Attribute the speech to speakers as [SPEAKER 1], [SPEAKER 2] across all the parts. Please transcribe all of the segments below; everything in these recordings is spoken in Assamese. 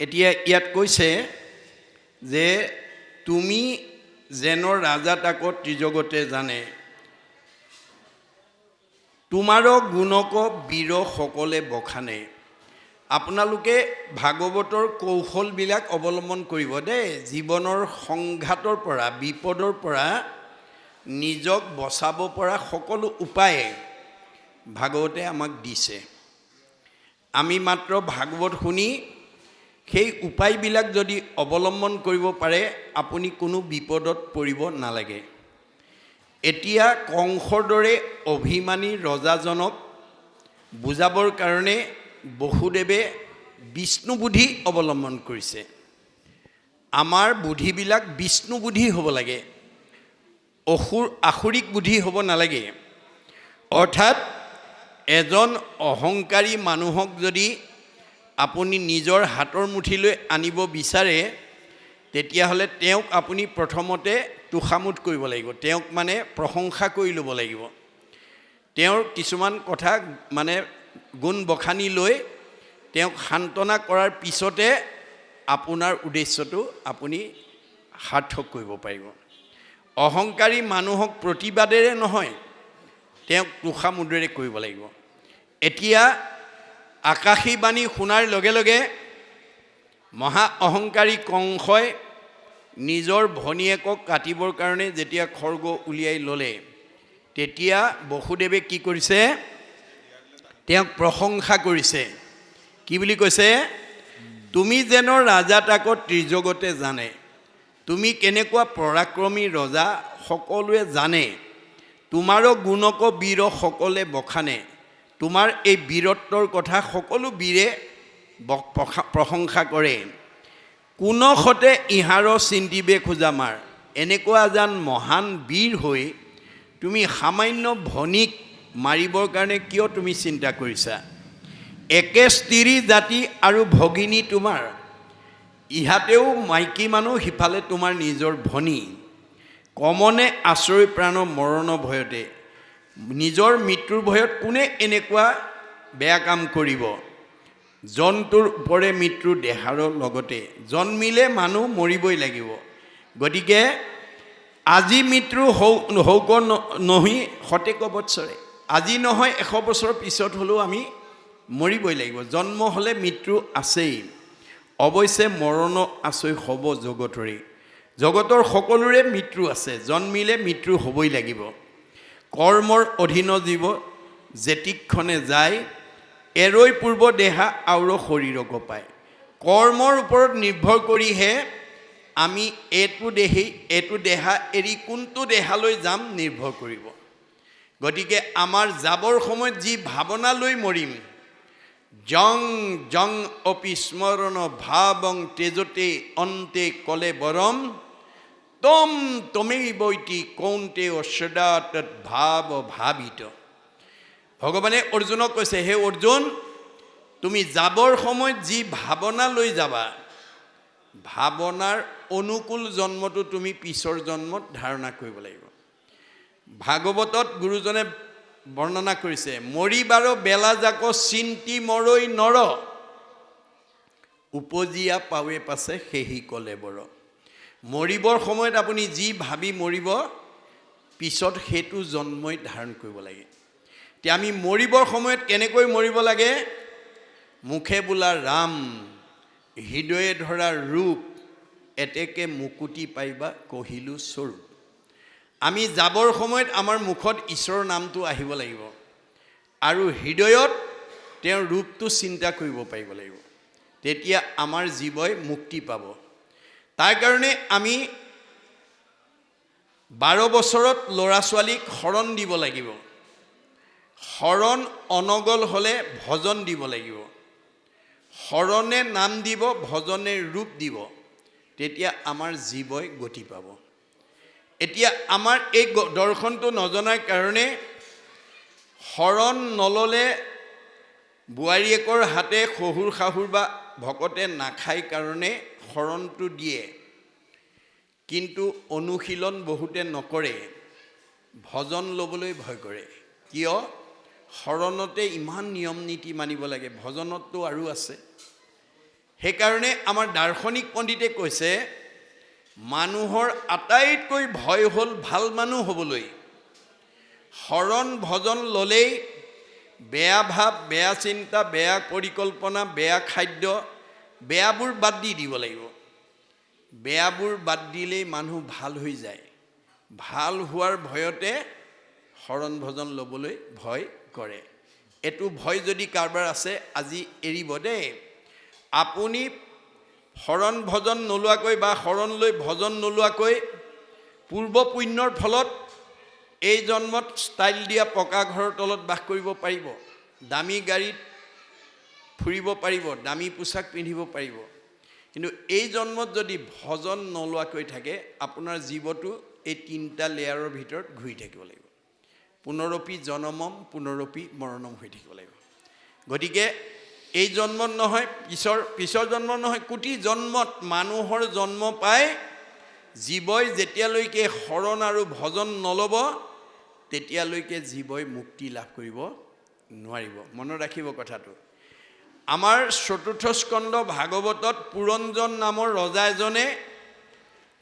[SPEAKER 1] এতিয়া ইয়াত কৈছে যে তুমি যেনৰ ৰাজা তাকো ত্ৰিজগতে জানে, তোমাৰো গুণক বীৰ সকলে বখানে। আপোনালোকে ভাগৱতৰ কৌশলবিলাক অৱলম্বন কৰিব দেই। জীৱনৰ সংঘাতৰ পৰা, বিপদৰ পৰা নিজক বচাব পৰা সকলো উপায় ভাগৱতে আমাক দিছে। আমি মাত্ৰ ভাগৱত শুনি সেই উপায়বিলাক যদি অৱলম্বন কৰিব পাৰে, আপুনি কোনো বিপদত পৰিব নালাগে। এতিয়া কংসৰ দৰে অভিমানী ৰজাজনক বুজাবৰ কাৰণে বসুদেৱে বিষ্ণু বুদ্ধি অৱলম্বন কৰিছে। আমাৰ বুদ্ধিবিলাক বিষ্ণু বুদ্ধি হ'ব লাগে, আসুৰিক বুদ্ধি হ'ব নালাগে। অৰ্থাৎ এজন অহংকাৰী মানুহক যদি আপুনি নিজৰ হাতৰ মুঠিলৈ আনিব বিচাৰে, তেতিয়াহ'লে তেওঁক আপুনি প্ৰথমতে তোষামোদ কৰিব লাগিব, তেওঁক মানে প্ৰশংসা কৰি ল'ব লাগিব। তেওঁৰ কিছুমান কথা মানে গুণ বখানি লৈ তেওঁক সান্তনা কৰাৰ পিছতে আপোনাৰ উদ্দেশ্যটো আপুনি সাৰ্থক কৰিব পাৰিব। অহংকাৰী মানুহক প্ৰতিবাদেৰে নহয়, তেওঁক তোষামোদেৰে কৰিব লাগিব। এতিয়া আকাশী বাণী শুনাৰ লগে লগে মহা অহংকাৰী কংসই নিজৰ ভনীয়েকক কাটিবৰ কাৰণে যেতিয়া খৰ্গ উলিয়াই ল'লে, তেতিয়া বসুদেৱে কি কৰিছে? তেওঁক প্ৰশংসা কৰিছে। কি বুলি কৈছে? তুমি যেন ৰাজা তাকো ত্ৰিজগতে জানে, তুমি কেনেকুৱা পৰাক্ৰমী ৰজা সকলোৱে জানে, তোমাৰো গুণক বীৰ সকলে বখানে। তোমাৰ এই বীৰত্বৰ কথা সকলো বীৰে প্ৰশংসা কৰে। কোনসতে ইহাৰ চিন্তিবে খোজা মাৰ, এনেকুৱা এজন মহান বীৰ হৈ তুমি সামান্য ভনীক মাৰিবৰ কাৰণে কিয় তুমি চিন্তা কৰিছা? একে স্ত্ৰী জাতি আৰু ভগিনী তোমাৰ, ইহাতেও মাইকী মানুহ, সিফালে তোমাৰ নিজৰ ভনী। কমনে আশ্ৰয় প্ৰাণ মৰণ ভয়তে, নিজৰ মৃত্যুৰ ভয়ত কোনে এনেকুৱা বেয়া কাম কৰিব? জন্তুৰ ওপৰে মৃত্যু দেহাৰৰ লগতে, জন্মিলে মানুহ মৰিবই লাগিব। গতিকে আজি মৃত্যু হৌক নহি শতেক বৎসৰে, আজি নহয় 100 বছৰৰ পিছত হ'লেও আমি মৰিবই লাগিব। জন্ম হ'লে মৃত্যু আছেই। অৱশ্যে মৰণ আছে হ'ব জগতৰে, জগতৰ সকলোৰে মৃত্যু আছে, জন্মিলে মৃত্যু হ'বই লাগিব। কৰ্মৰ অধীন জীৱ যেতিক্ষণে যায়, এৰৈ পূৰ্ব দেহা আৰু শৰীৰক পায়। কৰ্মৰ ওপৰত নিৰ্ভৰ কৰিহে আমি এইটো দেহা এৰি কোনটো দেহালৈ যাম নিৰ্ভৰ কৰিব। গতিকে আমাৰ যাবৰ সময়ত যি ভাৱনা লৈ মৰিম, জং জং অপি স্মৰণ ভাৱং তেজতে অন্তে কলে বৰম, তম তমেই বৈতি কৌন্তে সদা তৎ ভাৱ ভাবিত। ভগৱানে অৰ্জুনক কৈছে, হে অৰ্জুন, তুমি যাবৰ সময়ত যি ভাৱনা লৈ যাবা, ভাৱনাৰ অনুকূল জন্মটো তুমি পিছৰ জন্মত ধাৰণা কৰিব লাগিব। ভাগৱতত গুৰুজনে বৰ্ণনা কৰিছে, মৰিবাৰ বেলা যাক চিন্তি মৰৈ নৰ, উপজিয়া পাৱে পাছে সেহি কলে বৰ। মৰিবৰ সময়ত আপুনি যি ভাবি মৰিব, পিছত সেইটো জন্মই ধাৰণ কৰিব লাগে। এতিয়া আমি মৰিবৰ সময়ত কেনেকৈ মৰিব লাগে? মুখে বোলা ৰাম, হৃদয়ে ধৰা ৰূপ, এতেকে মুকুতি পাইবা কহিলো স্বৰূপ। আমি যাবৰ সময়ত আমাৰ মুখত ঈশ্বৰৰ নামটো আহিব লাগিব আৰু হৃদয়ত তেওঁৰ ৰূপটো চিন্তা কৰিব পাৰিব লাগিব। তেতিয়া আমাৰ জীৱই মুক্তি পাব। তাৰ কাৰণে আমি 12 বছৰত ল'ৰা ছোৱালীক শৰণ দিব লাগিব। শৰণ অনগল হ'লে ভজন দিব লাগিব। শৰণে নাম দিব, ভজনে ৰূপ দিব, তেতিয়া আমাৰ জীৱই গতি পাব। এতিয়া আমাৰ এই দৰ্শনটো নজনাৰ কাৰণে শৰণ নল'লে বোৱাৰীয়েকৰ হাতে শহুৰ শাহুৰ বা ভকতে নাখায় কাৰণে শৰণটো দিয়ে, কিন্তু অনুশীলন বহুতে নকৰে, ভজন ল'বলৈ ভয় কৰে। কিয়? শৰণতে ইমান নিয়ম নীতি মানিব লাগে, ভজনততো আৰু আছে। সেইকাৰণে আমাৰ দাৰ্শনিক পণ্ডিতে কৈছে মানুহৰ আটাইতকৈ ভয় হ'ল ভাল মানুহ হ'বলৈ। শৰণ ভজন ল'লেই বেয়া ভাৱ, বেয়া চিন্তা, বেয়া পৰিকল্পনা, বেয়া খাদ্য, বেয়াবোৰ বাদ দিব লাগিব। বেয়াবোৰ বাদ দিলেই মানুহ ভাল হৈ যায়। ভাল হোৱাৰ ভয়তে শৰণ ভজন ল'বলৈ ভয় কৰে। এইটো ভয় যদি কাৰোবাৰ আছে আজি এৰিব দেই। আপুনি শৰণ ভজন নোলোৱাকৈ বা শৰণ লৈ ভজন নোলোৱাকৈ পূৰ্ব পুণ্যৰ ফলত এই জন্মত ষ্টাইল দিয়া পকা ঘৰৰ তলত বাস কৰিব পাৰিব, দামী গাড়ীত ফুৰিব পাৰিব, দামী পোছাক পিন্ধিব পাৰিব। কিন্তু এই জন্মত যদি ভজন নোলোৱাকৈ থাকে আপোনাৰ জীৱটো এই তিনিটা লেয়াৰৰ ভিতৰত ঘূৰি থাকিব লাগিব। পুনৰপি জনমম পুনৰপি মৰণম হৈ থাকিব লাগিব। গতিকে এই জন্মত নহয়, পিছৰ জন্মত নহয়, কোটি জন্মত মানুহৰ জন্ম পায় জীৱই যেতিয়ালৈকে শৰণ আৰু ভজন নল'ব তেতিয়ালৈকে জীৱই মুক্তি লাভ কৰিব নোৱাৰিব। মনত ৰাখিব কথাটো। আমাৰ চতুৰ্থ স্কন্ধ ভাগৱতত পুৰঞ্জন নামৰ ৰজা এজনে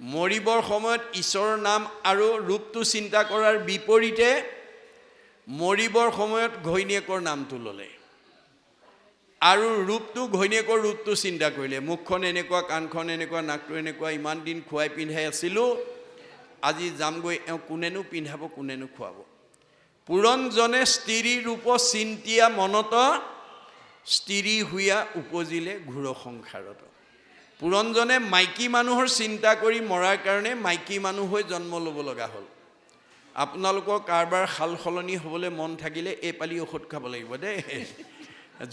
[SPEAKER 1] মৰিবৰ সময়ত ঈশ্বৰৰ নাম আৰু ৰূপটো চিন্তা কৰাৰ বিপৰীতে মৰিবৰ সময়ত ঘৈণীয়েকৰ নামটো ল'লে আৰু ঘৈণীয়েকৰ ৰূপটো চিন্তা কৰিলে। মুখখন এনেকুৱা, কাণখন এনেকুৱা, নাকটো এনেকুৱা, ইমান দিন খুৱাই পিন্ধাই আছিলোঁ, আজি যামগৈ, কোনেনো পিন্ধাব, কোনেনো খুৱাব। পুৰঞ্জনে স্ত্ৰী ৰূপ চিন্তিয়া মনত, স্ত্ৰী হুয়া উপজিলে ঘোৰ সংসাৰত। পুৰঞ্জনে মাইকী মানুহৰ চিন্তা কৰি মৰাৰ কাৰণে মাইকী মানুহ হৈ জন্ম ল'ব লগা হ'ল। আপোনালোকৰ কাৰোবাৰ সাল সলনি হ'বলৈ মন থাকিলে এই পালি ঔষধ খাব লাগিব দেই।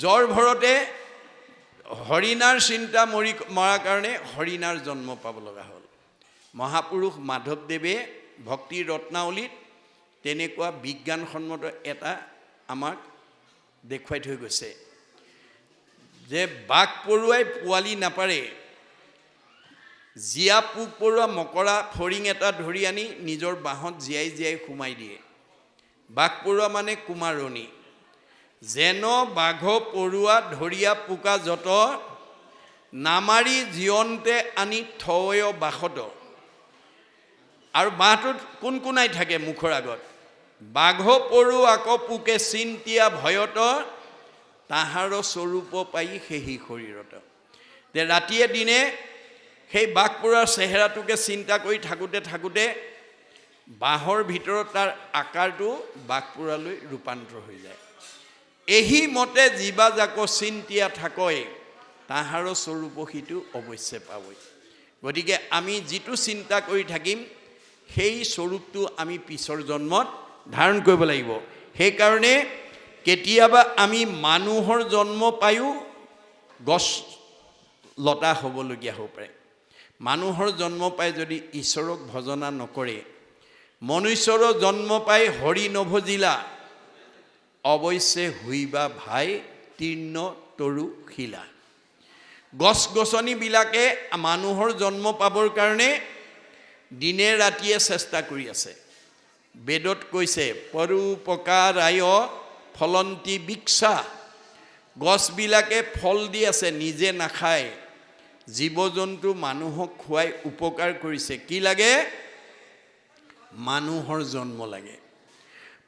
[SPEAKER 1] জ্বৰ ভৰতে হৰিণাৰ চিন্তা মৰাৰ কাৰণে হৰিণাৰ জন্ম পাব লগা হ'ল। মহাপুৰুষ মাধৱদেৱে ভক্তিৰ ৰত্নাৱলীত তেনেকুৱা বিজ্ঞানসন্মত এটা আমাক দেখুৱাই থৈ গৈছে যে বাঘ পৰুৱাই পোৱালি নাপাৰে, জীয়া পোক পৰুৱা মকৰা ফৰিং এটা ধৰি আনি নিজৰ বাঁহত জীয়াই জীয়াই সোমাই দিয়ে। বাঘ পৰুৱা মানে কুমাৰণী। যেন বাঘ পৰুৱা ধৰিয়া পোকা যত, নামাৰি জীয়ন্তে আনি থয় বাসত। আৰু বাঁহটোত কোন কোনাই থাকে মুখৰ আগত। বাঘ পৰু আকৌ পোকে চিন্তিয়া ভয়ত, তাহাৰ স্বৰূপ পাই সেহি শৰীৰত। যে ৰাতিয়ে দিনে সেই বাঘ পৰুৱাৰ চেহেৰাটোকে চিন্তা কৰি থাকোঁতে বাঁহৰ ভিতৰত তাৰ আকাৰটো বাঘ পৰুৱালৈ ৰূপান্তৰ হৈ যায়। এহি মতে জীৱা যাক চিন্তিয়া থাকয়, তাহাৰ স্বৰূপ সিটো অৱশ্যে পাবই। গতিকে আমি যিটো চিন্তা কৰি থাকিম সেই স্বৰূপটো আমি পিছৰ জন্মত ধাৰণ কৰিব লাগিব। সেইকাৰণে কেতিয়াবা আমি মানুহৰ জন্ম পায়ো গছ লতা হ'বলগীয়া হ'ব পাৰে। মানুহৰ জন্ম পাই যদি ঈশ্বৰক ভজনা নকৰে, মনুষ্যৰ জন্ম পাই হৰি নভজিলা, অৱশ্যে হুইবা ভাই তীৰ্ণ তৰু শিলা। গছ গছনিবিলাকে মানুহৰ জন্ম পাবৰ কাৰণে দিনে ৰাতিয়ে চেষ্টা কৰি আছে। বেদত কৈছে পৰোপকাৰায় ফলন্তি বৃক্ষা। গছবিলাকে ফল দি আছে, নিজে নাখায়, জীৱ জন্তু মানুহক খুৱাই উপকাৰ কৰিছে। কি লাগে? মানুহৰ জন্ম লাগে।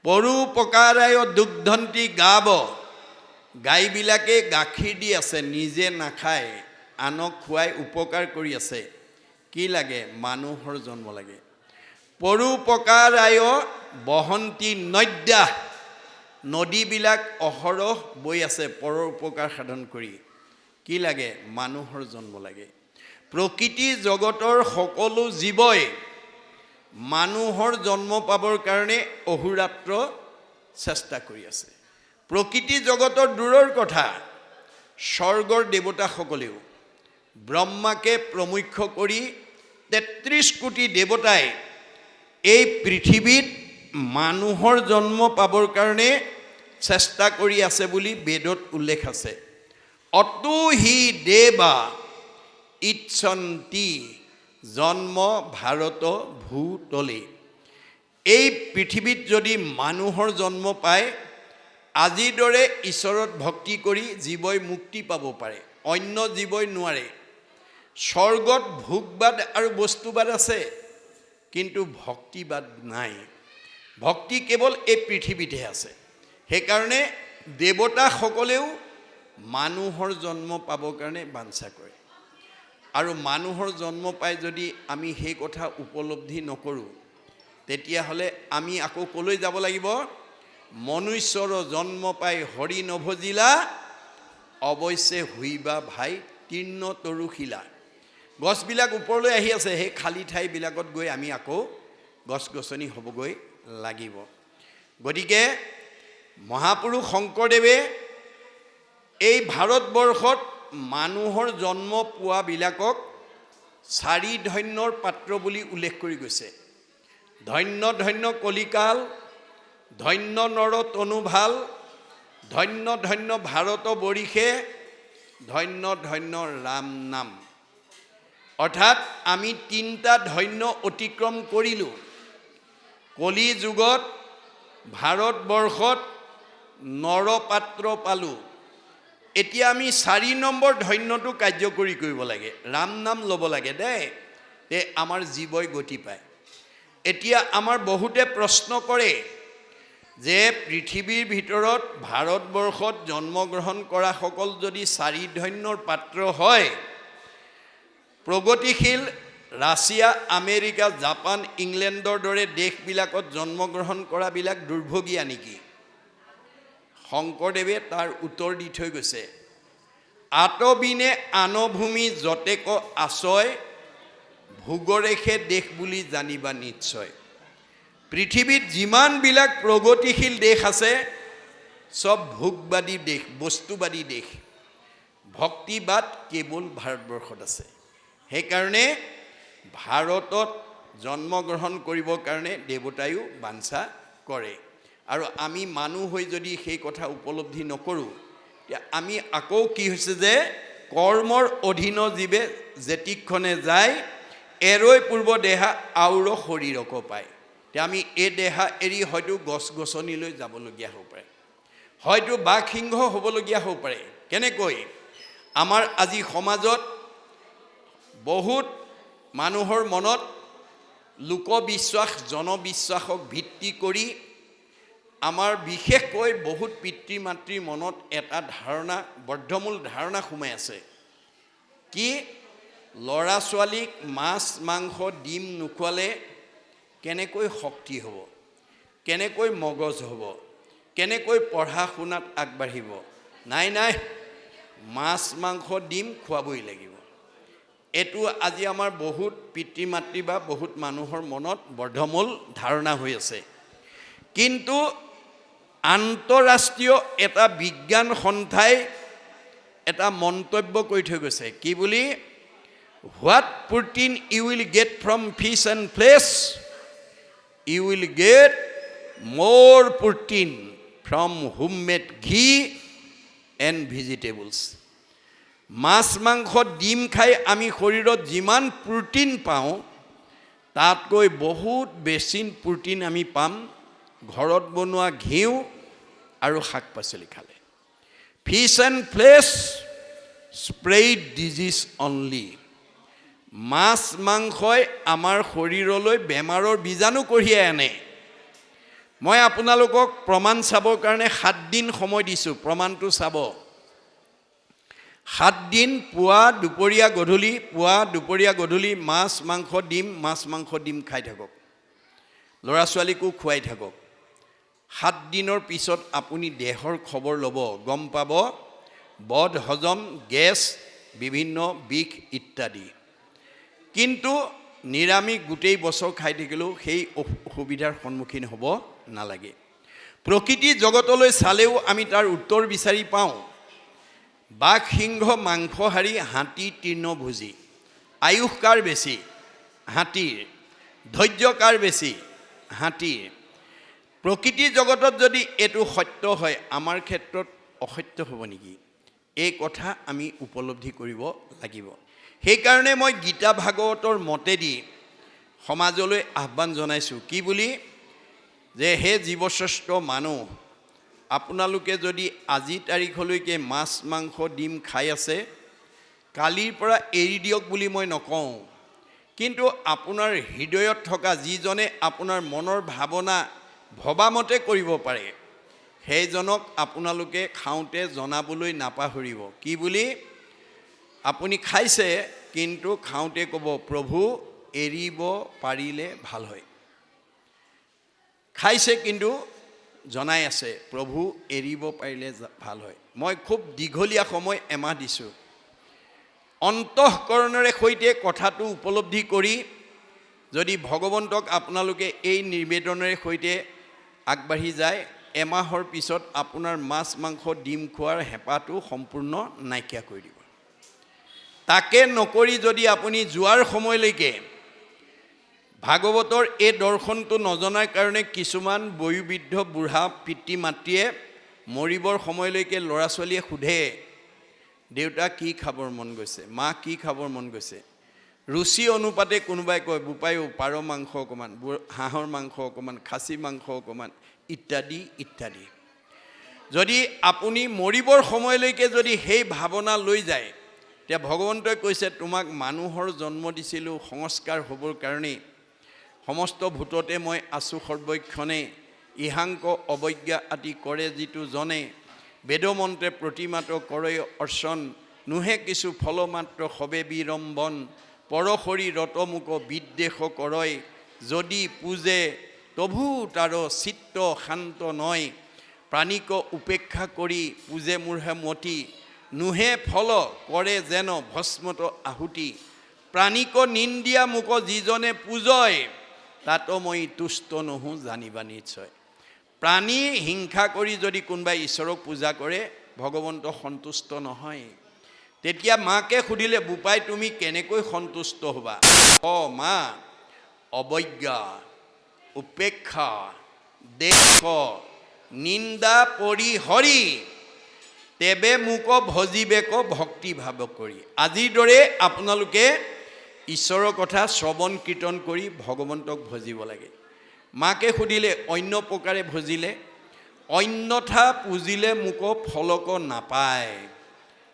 [SPEAKER 1] পৰোপকাৰায় দুগ্ধন্তি গাব। গাইবিলাকে গাখীৰ দি আছে, নিজে নাখায়, আনক খুৱাই উপকাৰ কৰি আছে। কি লাগে? মানুহৰ জন্ম লাগে। পৰোপকাৰায় বহন্তি নদ্যা। নদীবিলাক অহৰহ বৈ আছে পৰৰ উপকাৰ সাধন কৰি। কি লাগে? মানুহৰ জন্ম লাগে। প্ৰকৃতি জগতৰ সকলো জীৱই মানুহৰ জন্ম পাবৰ কাৰণে অহোৰাত্ৰ চেষ্টা কৰি আছে। প্ৰকৃতি জগতৰ দূৰৰ কথা, স্বৰ্গৰ দেৱতাসকলেও ব্ৰহ্মাকে প্ৰমুখ্য কৰি ৩৩ কোটি দেৱতাই এই পৃথিৱীত মানুহৰ জন্ম পাবৰ কাৰণে চেষ্টা কৰি আছে বুলি বেদত উল্লেখ আছে। অতু হি দেৱা ইচ্ছন্তি জন্ম ভাৰত ভূতলে। এই পৃথিৱীত যদি মানুহৰ জন্ম পায়, আজিৰ দৰে ঈশ্বৰত ভক্তি কৰি জীৱই মুক্তি পাব পাৰে। অন্য জীৱই নোৱাৰে। স্বৰ্গত ভোগবাদ আৰু বস্তুবাদ আছে, কিন্তু ভক্তিবাদ নাই। ভক্তি কেৱল এই পৃথিৱীতহে আছে। সেইকাৰণে দেৱতাসকলেও মানুহৰ জন্ম পাবৰ কাৰণে বাঞ্ছা কৰে। আৰু মানুহৰ জন্ম পাই যদি আমি সেই কথা উপলব্ধি নকৰোঁ, তেতিয়াহ'লে আমি আকৌ ক'লৈ যাব লাগিব? মনুষ্যৰ জন্ম পাই হৰি নভজিলা, অৱশ্যে হুইবা ভাই তীৰ্ণ তৰুশিলা। গছবিলাক ওপৰলৈ আহি আছে, সেই খালী ঠাইবিলাকত গৈ আমি আকৌ গছ গছনি হ'বগৈ লাগিব। গতিকে মহাপুৰুষ শংকৰদেৱে এই ভাৰতবৰ্ষত মানুহৰ জন্ম পোৱাবিলাকক 4 ধন্যৰ পাত্ৰ বুলি উল্লেখ কৰি গৈছে। ধন্য ধন্য কলিকাল, ধন্য নৰ তনুভাল, ধন্য ধন্য ভাৰত বৰিষে, ধন্য ধন্য ৰাম নাম। অৰ্থাৎ আমি 3টা ধন্য অতিক্ৰম কৰিলোঁ। কলি যুগত ভাৰতবৰ্ষত নৰপাত্ৰ পালোঁ। এতিয়া আমি 4 নম্বৰ ধন্যটো কাৰ্যকৰী কৰিব লাগে, ৰাম নাম ল'ব লাগে দেই, তে আমাৰ জীৱই গতি পায়। এতিয়া আমাৰ বহুতে প্ৰশ্ন কৰে যে পৃথিৱীৰ ভিতৰত ভাৰতবৰ্ষত জন্মগ্ৰহণ কৰাসকল যদি 4 ধন্যৰ পাত্ৰ হয়, প্ৰগতিশীল ৰাছিয়া, আমেৰিকা, জাপান, ইংলেণ্ডৰ দৰে দেশবিলাকত জন্মগ্ৰহণ কৰাবিলাক দুৰ্ভগীয়া নেকি? শংকৰদেৱে তাৰ উত্তৰ দি থৈ গৈছে, আতবিনে আনভূমি যতেক আশ্ৰয়, ভোগৰেখে দেশ বুলি জানিবা নিশ্চয়। পৃথিৱীত যিমানবিলাক প্ৰগতিশীল দেশ আছে, চব ভোগবাদী দেশ, বস্তুবাদী দেশ। ভক্তিবাদ কেৱল ভাৰতবৰ্ষত আছে। সেইকাৰণে ভাৰতত জন্মগ্ৰহণ কৰিবৰ কাৰণে দেৱতায়ো বাঞ্ছা কৰে। আৰু আমি মানুহ হৈ যদি সেই কথা উপলব্ধি নকৰোঁ, তেতিয়া আমি আকৌ কি হৈছে যে কৰ্মৰ অধীন জীৱে যেতিক্ষণে যায়, এৰৈ পূৰ্ব দেহা আউৰ শৰীৰক পায়। এতিয়া আমি এই দেহা এৰি হয়তো গছ গছনিলৈ যাবলগীয়া হ'ব পাৰে, হয়তো বাঘ সিংহ হ'বলগীয়া হ'ব পাৰে। কেনেকৈ? আমাৰ আজি সমাজত বহুত মানুহৰ মনত লোকবিশ্বাস, জনবিশ্বাসক ভিত্তি কৰি আমাৰ বিশেষকৈ বহুত পিতৃ মাতৃৰ মনত এটা ধাৰণা, বদ্ধমূল ধাৰণা সোমাই আছে। কি? ল'ৰা ছোৱালীক মাছ মাংস ডিম নোখোৱালে কেনেকৈ শক্তি হ'ব, কেনেকৈ মগজ হ'ব, কেনেকৈ পঢ়া শুনাত আগবাঢ়িব? নাই নাই, মাছ মাংস ডিম খোৱাবই লাগিব। এইটো আজি আমাৰ বহুত পিতৃ মাতৃ বা বহুত মানুহৰ মনত বদ্ধমূল ধাৰণা হৈ আছে। কিন্তু আন্তঃৰাষ্ট্ৰীয় এটা বিজ্ঞান সন্থাই এটা মন্তব্য কৰি থৈ গৈছে। কি বুলি? What protein you will get from fish and flesh, you will get more protein from homemade ghee and vegetables. মাছ মাংস ডিম খাই আমি শৰীৰত যিমান প্ৰটিন পাওঁ, তাতকৈ বহুত বেছি প্ৰটিন আমি পাম ঘৰত বনোৱা ঘিউ আৰু শাক পাচলি খালে। Fish and flesh spread disease only. মাছ মাংসই আমাৰ শৰীৰলৈ বেমাৰৰ বীজাণু কঢ়িয়াই আনে। মই আপোনালোকক প্ৰমাণ চাবৰ কাৰণে 7 দিন সময় দিছোঁ, প্ৰমাণটো চাব। 7 দিন পুৱা দুপৰীয়া গধূলি, পুৱা দুপৰীয়া গধূলি মাছ মাংস ডিম, মাছ মাংস ডিম খাই থাকক, ল'ৰা ছোৱালীকো খুৱাই থাকক। 7 দিনৰ পিছত আপুনি দেহৰ খবৰ ল'ব, গম পাব বদ হজম, গেছ, বিভিন্ন বিষ ইত্যাদি। কিন্তু নিৰামিষ গোটেই বছৰ খাই থাকিলেও সেই অসুবিধাৰ সন্মুখীন হ'ব নালাগে। প্ৰকৃতি জগতলৈ চালেও আমি তাৰ উত্তৰ বিচাৰি পাওঁ। বাঘ সিংহ মাংসহাৰী, হাতী তৃণভোজী। আয়ুস কাৰ বেছি? হাতীৰ। ধৈৰ্য কাৰ বেছি? হাতীৰ। প্ৰকৃতি জগতত যদি এইটো সত্য হয়, আমাৰ ক্ষেত্ৰত অসত্য হ'ব নেকি? এই কথা আমি উপলব্ধি কৰিব লাগিব। সেইকাৰণে মই গীতা ভাগৱতৰ মতেদি সমাজলৈ আহ্বান জনাইছোঁ। কি বুলি? যে হে জীৱশ্ৰেষ্ঠ মানুহ, আপোনালোকে যদি আজি তাৰিখলৈকে মাছ মাংস ডিম খাই আছে, কালিৰ পৰা এৰি দিয়ক বুলি মই নকওঁ, কিন্তু আপোনাৰ হৃদয়ত থকা যিজনে আপোনাৰ মনৰ ভাৱনা ভবামতে কৰিব পাৰে, সেইজনক আপোনালোকে খাওঁতে জনাবলৈ নাপাহৰিব। কি বুলি? আপুনি খাইছে, কিন্তু খাওঁতে ক'ব, প্ৰভু এৰিব পাৰিলে ভাল হয়। খাইছে কিন্তু জনাই আছে, প্ৰভু এৰিব পাৰিলে ভাল হয়। মই খুব দীঘলীয়া সময় এমাহ দিছোঁ। অন্তঃকৰণেৰে সৈতে কথাটো উপলব্ধি কৰি যদি ভগৱন্তক আপোনালোকে এই নিবেদনেৰে সৈতে আগবাঢ়ি যায়, এমাহৰ পিছত আপোনাৰ মাছ মাংস ডিম খোৱাৰ হেঁপাহটো সম্পূৰ্ণ নাইকিয়া কৰি দিব। তাকে নকৰি যদি আপুনি যোৱাৰ সময়লৈকে ভাগৱতৰ এই দৰ্শনটো নজনাৰ কাৰণে কিছুমান বয়োবৃদ্ধ বুঢ়া পিতৃ মাতৃয়ে মৰিবৰ সময়লৈকে ল'ৰা ছোৱালীয়ে সোধে, দেউতা কি খাবৰ মন গৈছে, মা কি খাবৰ মন গৈছে। ৰুচি অনুপাতে কোনোবাই কয়, বোপায়ো পাৰ মাংস অকণমান, হাঁহৰ মাংস অকণমান, খাচী মাংস অকণমান, ইত্যাদি ইত্যাদি। যদি আপুনি মৰিবৰ সময়লৈকে যদি সেই ভাৱনা লৈ যায়, এতিয়া ভগৱন্তই কৈছে, তোমাক মানুহৰ জন্ম দিছিলোঁ সংস্কাৰ হ'বৰ কাৰণেই। সমস্ত ভূততে মই আছোঁ সৰ্বক্ষণে, ইহাংক অৱজ্ঞা আদি কৰে যিটো জনে, বেদমন্ত্ৰে প্ৰতিমাত কৰে অৰ্চন, নোহে কিছু ফলমাত্ৰ সবে বিৰম্বন, পৰশৰী ৰতমুক বিদ্বেষ কৰয়, যদি পূজে তভু তাৰ চিত্ত শান্ত নয়, প্ৰাণিক উপেক্ষা কৰি পূজে মোৰহে মতি, নোহে ফল কৰে যেন ভস্মত আহুতি, প্ৰাণিক নিন্দিয়া মোক যিজনে পূজয়, তাতো মই তুষ্ট নহওঁ জানিবা নিশ্চয়। প্ৰাণী হিংসা কৰি যদি কোনোবাই ঈশ্বৰক পূজা কৰে, ভগৱন্ত সন্তুষ্ট নহয়। তেতিয়া মাকে সুধিলে, বোপাই তুমি কেনেকৈ সন্তুষ্ট হ'বা? মা, অৱজ্ঞা, উপেক্ষা, দেশ, নিন্দা পৰিহৰি, তেবে মোক ভজিবেক ভক্তি ভাৱ কৰি। আজিৰ দৰে আপোনালোকে ঈশ্বৰৰ কথা শ্ৰৱণ কীৰ্তন কৰি ভগৱন্তক ভজিব লাগে। মাকে সুধিলে, অন্য প্ৰকাৰে ভজিলে? অন্যথা পুজিলে মোক ফলক নাপায়,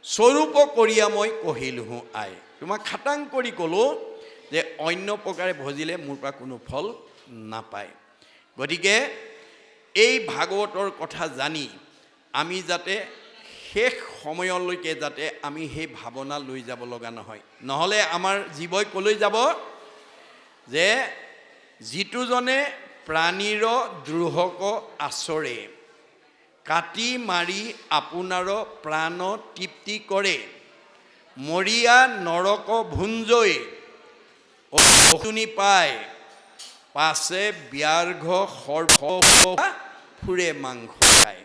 [SPEAKER 1] স্বৰূপ কৰিয়া মই কহিলোঁহো আই। তোমাক খাটাং কৰি ক'লোঁ যে অন্য প্ৰকাৰে ভজিলে মোৰ পৰা কোনো ফল নাপায়। গতিকে এই ভাগৱতৰ কথা জানি আমি যাতে শেষ সময়লৈকে যাতে আমি সেই ভাৱনা লৈ যাব লগা নহয়। নহ'লে আমাৰ জীৱই ক'লৈ যাব? যে যিটোজনে প্ৰাণীৰ দ্ৰোহক আচৰে, কাটি মাৰি আপোনাৰ প্ৰাণ তৃপ্তি কৰে, মৰিয়া নৰক ভুঞ্জৈ শুনি পায়, পাছে ব্যাঘ্ৰ সৰ্প ফুৰে মাংস খায়।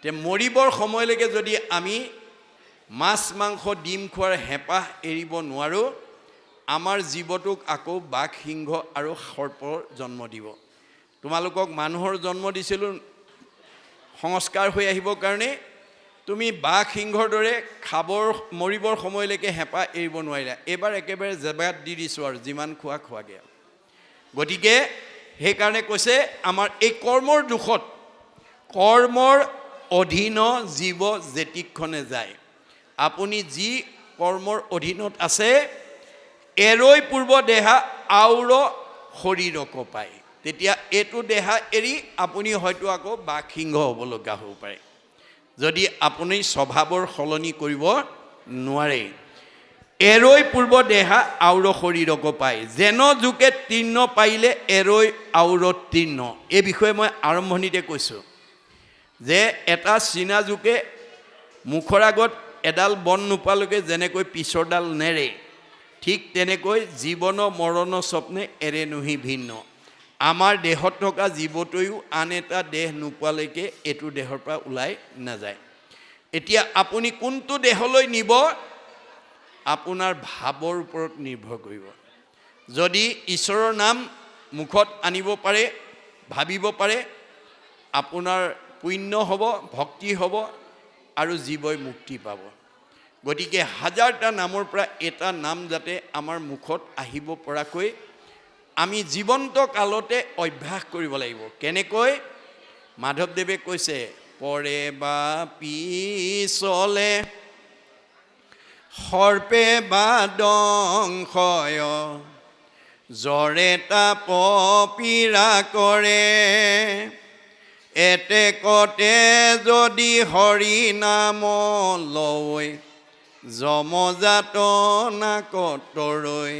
[SPEAKER 1] তে মৰিবৰ সময়লৈকে যদি আমি মাছ মাংস ডিম খোৱাৰ হেঁপাহ এৰিব নোৱাৰোঁ, আমাৰ জীৱটোক আকৌ বাঘ সিংহ আৰু সৰ্পৰ জন্ম দিব। তোমালোকক মানুহৰ জন্ম দিছিলোঁ সংস্কাৰ হৈ আহিবৰ কাৰণে, তুমি বাঘ সিংহৰ দৰে মৰিবৰ সময়লৈকে হেঁপাহ এৰিব নোৱাৰিলা। এইবাৰ একেবাৰে জেবাত দি দিছোঁ আৰু যিমান খোৱা খোৱাগৈ। গতিকে সেইকাৰণে কৈছে, আমাৰ এই কৰ্মৰ দুখত, কৰ্মৰ অধীন জীৱ যেতিক্ষণে যায়, আপুনি যি কৰ্মৰ অধীনত আছে, এৰৈ পূৰ্ব দেহা আউৰ শৰীৰক পায়। তেতিয়া এইটো দেহা এৰি আপুনি হয়তো আকৌ বাঘ সিংহ হ'ব লগা হ'ব পাৰে, যদি আপুনি স্বভাৱৰ সলনি কৰিব নোৱাৰে। এৰৈ পূৰ্ব দেহা আউৰ শৰীৰক পায়, যেন যুকে তৃণ পাৰিলে এৰৈ আউৰ তৃণ। এই বিষয়ে মই আৰম্ভণিতে কৈছোঁ যে এটা চীনা জোকে মুখৰ আগত এডাল বন নোপোৱালৈকে যেনেকৈ পিছৰডাল নেৰে, ঠিক তেনেকৈ জীৱন মৰণ স্বপ্নে এৰে নুহি ভিন্ন। আমাৰ দেহত থকা জীৱটোৱেও আন এটা দেহ নোপোৱালৈকে এইটো দেহৰ পৰা ওলাই নাযায়। এতিয়া আপুনি কোনটো দেহলৈ নিব, আপোনাৰ ভাৱৰ ওপৰত নিৰ্ভৰ কৰিব। যদি ঈশ্বৰৰ নাম মুখত আনিব পাৰে, ভাবিব পাৰে, আপোনাৰ পুণ্য হ'ব, ভক্তি হ'ব আৰু জীৱই মুক্তি পাব। গতিকে হাজাৰটা নামৰ পৰা এটা নাম যাতে আমাৰ মুখত আহিব পৰাকৈ আমি জীৱন্ত কালতে অভ্যাস কৰিব লাগিব। কেনেকৈ? মাধৱদেৱে কৈছে, পৰে বা পিছলে সৰ্পে বা দংশয় জ্বৰে তাপ পীড়া কৰে এতেকতে যদি হৰি নাম লয় যমযাতনা কতৰৈ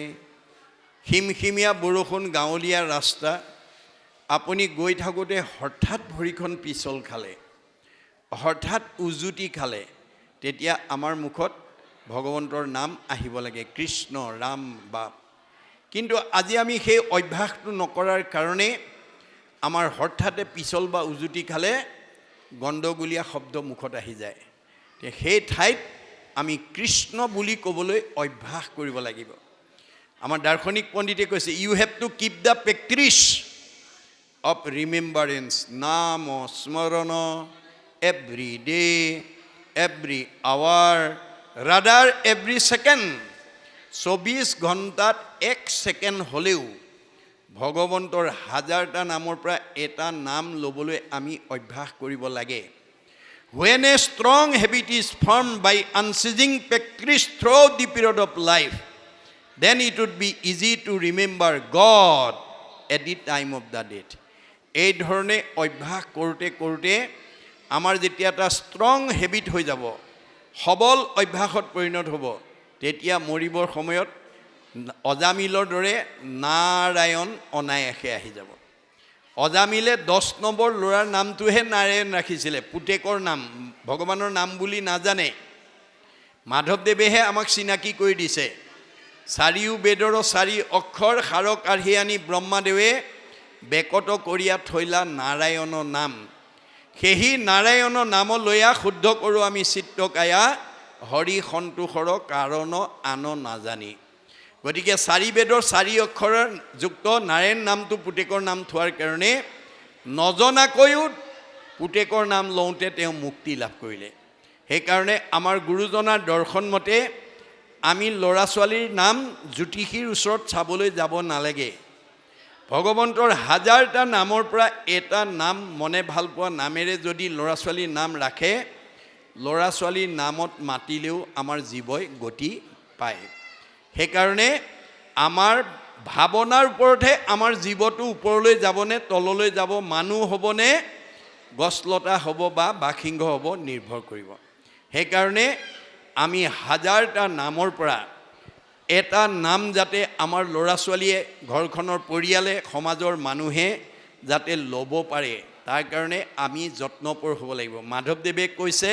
[SPEAKER 1] খিমখিমীয়া বৰষুণ গাঁৱলীয়া ৰাস্তা আপুনি গৈ থাকোঁতে হঠাৎ ভৰিখন পিছল খালে হঠাৎ উজুতি খালে তেতিয়া আমাৰ মুখত ভগৱন্তৰ নাম আহিব লাগে কৃষ্ণ ৰাম বাপ কিন্তু আজি আমি সেই অভ্যাসটো নকৰাৰ কাৰণে আমাৰ হঠাতে পিছল বা উজুতি খালে গণ্ডগোলীয়া শব্দ মুখত আহি যায় সেই ঠাইত আমি কৃষ্ণ বুলি ক'বলৈ অভ্যাস কৰিব লাগিব আমাৰ দাৰ্শনিক পণ্ডিতে কৈছে you have to keep the practice of remembrance নাম স্মৰণ every day every hour rather every second 24 ঘণ্টাত 1 ছেকেণ্ড হ'লেও ভগৱন্তৰ হাজাৰটা নামৰ পৰা এটা নাম ল'বলৈ আমি অভ্যাস কৰিব লাগে When a strong habit is formed by unceasing practice throughout the period of life, then it would be easy to remember God at the time of the death. এই ধৰণে অভ্যাস কৰোঁতে কৰোঁতে আমাৰ যেতিয়া এটা ষ্ট্ৰং হেবিট হৈ যাব সবল অভ্যাসত পৰিণত হ'ব তেতিয়া মৰিবৰ সময়ত অজামিলৰ দৰে নাৰায়ণ অনায়াসে আহি যাব অজামিলে 10 নম্বৰ ল'ৰাৰ নামটোহে নাৰায়ণ ৰাখিছিলে পুতেকৰ নাম ভগৱানৰ নাম বুলি নাজানে মাধৱদেৱেহে আমাক চিনাকি কৰি দিছে চাৰিও বেদৰ 4 অক্ষৰ সাৰ কাঢ়ি আনি ব্ৰহ্মাদেৱে বেকত কৰিয়া থৈলা নাৰায়ণৰ নাম সেই নাৰায়ণৰ নাম লৈয়া শুদ্ধ কৰোঁ আমি চিত্তকায়া হৰি সন্তোষৰ কাৰণ আন নাজানি গতিকে 4 বেদৰ 4 অক্ষৰৰ যুক্ত নাৰায়ণ নামটো পুতেকৰ নাম থোৱাৰ কাৰণে নজনাকৈও পুতেকৰ নাম লওঁতে তেওঁ মুক্তি লাভ কৰিলে সেইকাৰণে আমাৰ গুৰুজনাৰ দৰ্শন মতে আমি ল'ৰা ছোৱালীৰ নাম জ্যোতিষীৰ ওচৰত চাবলৈ যাব নালাগে ভগৱন্তৰ হাজাৰটা নামৰ পৰা এটা নাম মনে ভাল পোৱা নামেৰে যদি ল'ৰা ছোৱালীৰ নাম ৰাখে ল'ৰা ছোৱালীৰ নামত মাতিলেও আমাৰ জীৱই গতি পায় সেইকাৰণে আমাৰ ভাৱনাৰ ওপৰতহে আমাৰ জীৱটো ওপৰলৈ যাবনে তললৈ যাব মানুহ হ'বনে গছলতা হ'ব বা বাঘসিংহ হ'ব নিৰ্ভৰ কৰিব সেইকাৰণে আমি হাজাৰটা নামৰ পৰা এটা নাম যাতে আমাৰ ল'ৰা ছোৱালীয়ে ঘৰখনৰ পৰিয়ালে সমাজৰ মানুহে যাতে ল'ব পাৰে তাৰ কাৰণে আমি যত্নপৰ হ'ব লাগিব মাধৱদেৱে কৈছে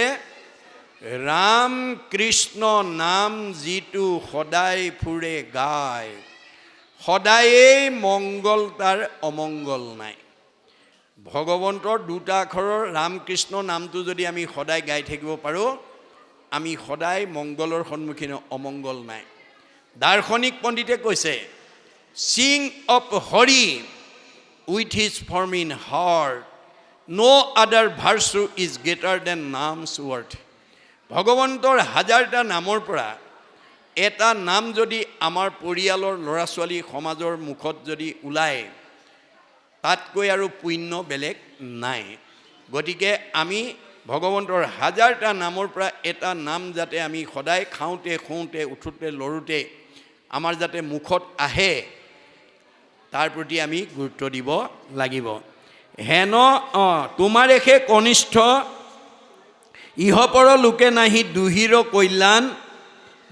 [SPEAKER 1] ৰাম কৃষ্ণ নাম যিটো সদায় ফুৰে গায় সদায়েই মংগল তাৰ অমংগল নাই ভগৱন্তৰ দুটা আখৰৰ ৰাম কৃষ্ণ নামটো যদি আমি সদায় গাই থাকিব পাৰোঁ আমি সদায় মংগলৰ সন্মুখীন অমংগল নাই দাৰ্শনিক পণ্ডিতে কৈছে sing of Hari with his form in heart no other virtue is greater than name's worth ভগৱন্তৰ হাজাৰটা নামৰ পৰা এটা নাম যদি আমাৰ পৰিয়ালৰ ল'ৰা ছোৱালী সমাজৰ মুখত যদি ওলায় তাতকৈ আৰু পুণ্য বেলেগ নাই গতিকে আমি ভগৱন্তৰ হাজাৰটা নামৰ পৰা এটা নাম যাতে আমি সদায় খাওঁতে শুওঁতে উঠোঁতে লৰোঁতে আমাৰ যাতে মুখত আহে তাৰ প্ৰতি আমি গুৰুত্ব দিব লাগিব হেন তোমাৰেহে কনিষ্ঠ ইহপৰ লোকে নাহি দুহিৰ কল্যাণ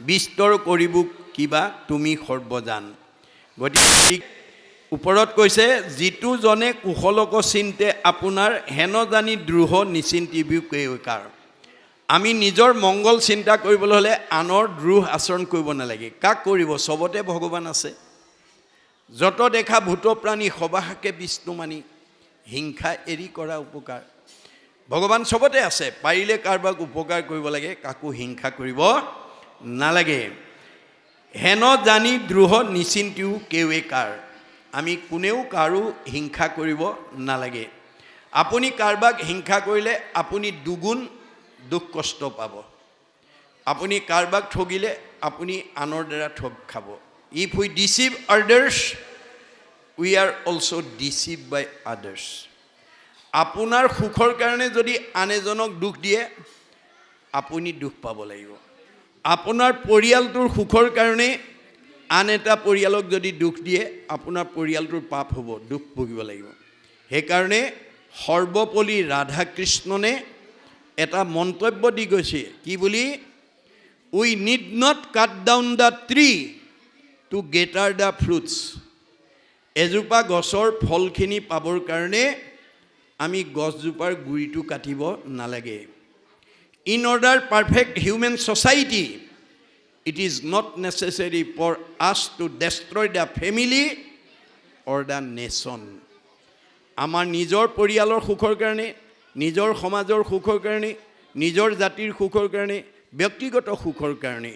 [SPEAKER 1] বিস্তৰ কৰিব কিবা তুমি সৰ্বজান গতিকে ওপৰত কৈছে যিটো জনে কুশলক চিন্তে আপোনাৰ হেন জানি দ্ৰোহ নিচিন্তিবিও কেকাৰ আমি নিজৰ মংগল চিন্তা কৰিবলৈ হ'লে আনৰ দ্ৰোহ আচৰণ কৰিব নালাগে কাক কৰিব চবতে ভগৱান আছে যত দেখা ভূত প্ৰাণী সবাহাকে বিষ্ণু মানি হিংসা এৰি কৰা উপকাৰ ভগৱান চবতে আছে পাৰিলে কাৰোবাক উপকাৰ কৰিব লাগে কাকো হিংসা কৰিব নালাগে হেন জানি দ্ৰোহ নিচিন্তিও কেৱেকাৰ আমি কোনেও কাৰো হিংসা কৰিব নালাগে আপুনি কাৰোবাক হিংসা কৰিলে আপুনি দুগুণ দুখ কষ্ট পাব আপুনি কাৰোবাক ঠগিলে আপুনি আনৰ দ্বাৰা ঠগ খাব if we deceive others we are also' deceived by others আপোনাৰ সুখৰ কাৰণে যদি আন এজনক দুখ দিয়ে আপুনি দুখ পাব লাগিব আপোনাৰ পৰিয়ালটোৰ সুখৰ কাৰণে আন এটা পৰিয়ালক যদি দুখ দিয়ে আপোনাৰ পৰিয়ালটোৰ পাপ হ'ব, দুখ ভুগিব লাগিব। সেইকাৰণে সৰ্বপল্লী ৰাধাকৃষ্ণনে এটা মন্তব্য দি গৈছে, কি বুলি? We need not cut down the tree to gather the fruits. এজোপা গছৰ ফলখিনি পাবৰ কাৰণে আমি গছজোপাৰ গুৰিটো কাটিব নালাগে। In order perfect human society it is not necessary for us to destroy the family or the nation. আমাৰ নিজৰ পৰিয়ালৰ সুখৰ কাৰণে, নিজৰ সমাজৰ সুখৰ কাৰণে, নিজৰ জাতিৰ সুখৰ কাৰণে, ব্যক্তিগত সুখৰ কাৰণে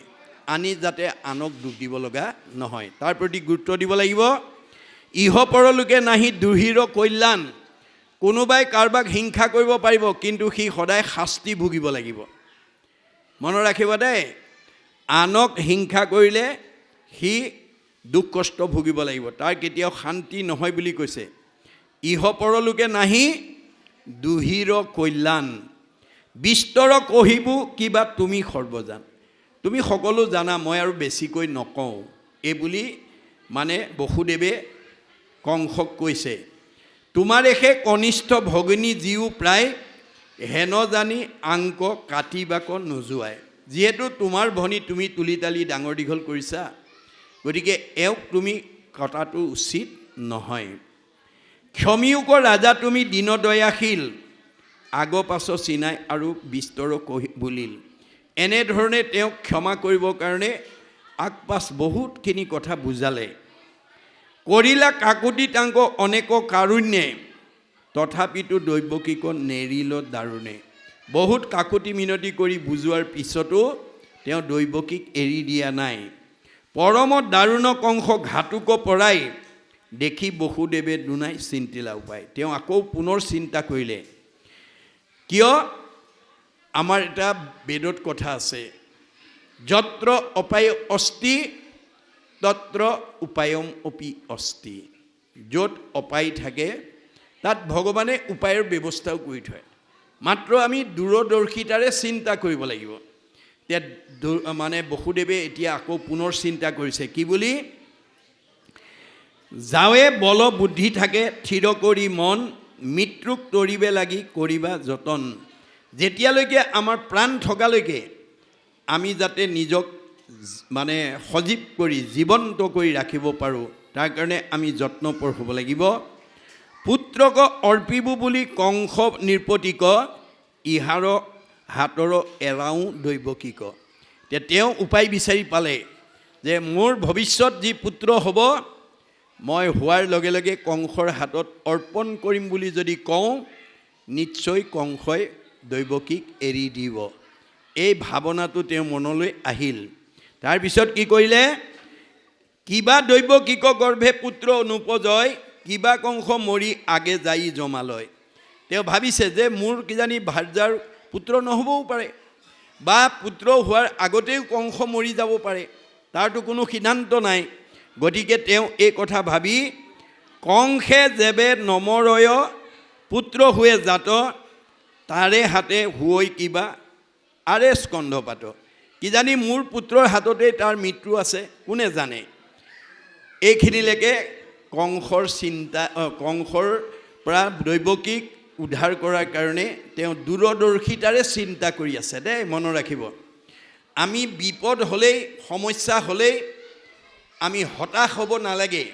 [SPEAKER 1] আনি যাতে আনক দুখ দিব লগা নহয়, তাৰ প্ৰতি গুৰুত্ব দিব লাগিব। ইহ পৰলোকে নাহি দুহিৰ কল্যাণ। কোনোবাই কাৰোবাক হিংসা কৰিব পাৰিব, কিন্তু সি সদায় শাস্তি ভুগিব লাগিব। মনত ৰাখিব দেই, আনক হিংসা কৰিলে সি দুখ কষ্ট ভুগিব লাগিব, তাৰ কেতিয়াও শান্তি নহয় বুলি কৈছে। ইহ পৰলোকে নাহি দুহিৰ কল্যাণ। বিস্তৰ কহিবো কিবা তুমি সৰ্বজান। তুমি সকলো জানা, মই আৰু বেছিকৈ নকওঁ, এই বুলি মানে বসুদেৱে কংসক কৈছে। তোমাৰে সে কনিষ্ঠ ভগিনী জীও প্ৰায় হেন জানি আংক কাটিবাক নোযোৱাই। যিহেতু তোমাৰ ভনী তুমি তুলি তালি ডাঙৰ দীঘল কৰিছা, গতিকে এওঁক তুমি কটাটো উচিত নহয়। ক্ষমিয়োক ৰাজা তুমি দীন দয়াশীল, আগ পাছ চিনাই আৰু বিস্তৰ কহি বুলিল। এনেধৰণে তেওঁক ক্ষমা কৰিবৰ কাৰণে আগ পাছ বহুতখিনি কথা বুজালে। কৰিলা কাকুতি তাংক অনেক কাৰুণ্যে, তথাপিতো দৈৱকীক নেৰিল দাৰুণে। বহুত কাকুতি মিনতি কৰি বুজোৱাৰ পিছতো তেওঁ দৈৱকীক এৰি দিয়া নাই। পৰম দাৰুণ কংস ঘাতুক পৰাই, দেখি বসুদেৱে দুনাই চিন্তিলা উপায়। তেওঁ আকৌ পুনৰ চিন্তা কৰিলে। কিয়? আমাৰ এটা বেদত কথা আছে, যত্ৰ অপায় অস্তি তত্ৰ উপায়ম অপি অস্তি। য'ত অপায় থাকে তাত ভগৱানে উপায়ৰ ব্যৱস্থাও কৰি থয়, মাত্ৰ আমি দূৰদৰ্শিতাৰে চিন্তা কৰিব লাগিব। এতিয়া মানে বসুদেৱে এতিয়া আকৌ পুনৰ চিন্তা কৰিছে, কি বুলি? যাৱে বল বুদ্ধি থাকে থিৰ কৰি মন, মৃত্যুক তৰিবে লাগি কৰিবা যতন। যেতিয়ালৈকে আমাৰ প্ৰাণ থকালৈকে আমি যাতে নিজক মানে সজীৱ কৰি জীৱন্ত কৰি ৰাখিব পাৰোঁ, তাৰ কাৰণে আমি যত্নপৰ হ'ব লাগিব। পুত্ৰক অৰ্পিব বুলি কংস নৃপতিক, ইহাৰ হাতৰ এৰাওঁ দৈৱকীক। এতিয়া তেওঁ উপায় বিচাৰি পালে যে মোৰ ভৱিষ্যত যি পুত্ৰ হ'ব, মই হোৱাৰ লগে লগে কংসৰ হাতত অৰ্পণ কৰিম বুলি যদি কওঁ, নিশ্চয় কংসই দৈৱকীক এৰি দিব। এই ভাৱনাটো তেওঁ মনলৈ আহিল। তাৰপিছত কি কৰিলে? কিবা দৈৱকীক গৰ্ভে পুত্ৰ অনুপজয়, কিবা কংস মৰি আগে যাই জমালয়। তেওঁ ভাবিছে যে মোৰ কিজানি ভাৰ্যাৰ পুত্ৰ নহ'বও পাৰে, বা পুত্ৰ হোৱাৰ আগতেও কংস মৰি যাব পাৰে, তাৰতো কোনো সিদ্ধান্ত নাই। গতিকে তেওঁ এই কথা ভাবি, কংসে যেবে নমৰয় পুত্ৰ হোৱে জাত, তাৰে হাতে হুৱৈ কিবা আৰে স্কন্ধপাত। কিজানি মোৰ পুত্ৰৰ হাততেই তাৰ মৃত্যু আছে, কোনে জানে। এইখিনিলৈকে কংসৰ চিন্তা, কংসৰ পৰা দৈৱকীক উদ্ধাৰ কৰাৰ কাৰণে তেওঁ দূৰদৰ্শিতাৰে চিন্তা কৰি আছে দেই, মনত ৰাখিব। আমি বিপদ হ'লেই, সমস্যা হ'লেই আমি হতাশ হ'ব নালাগে,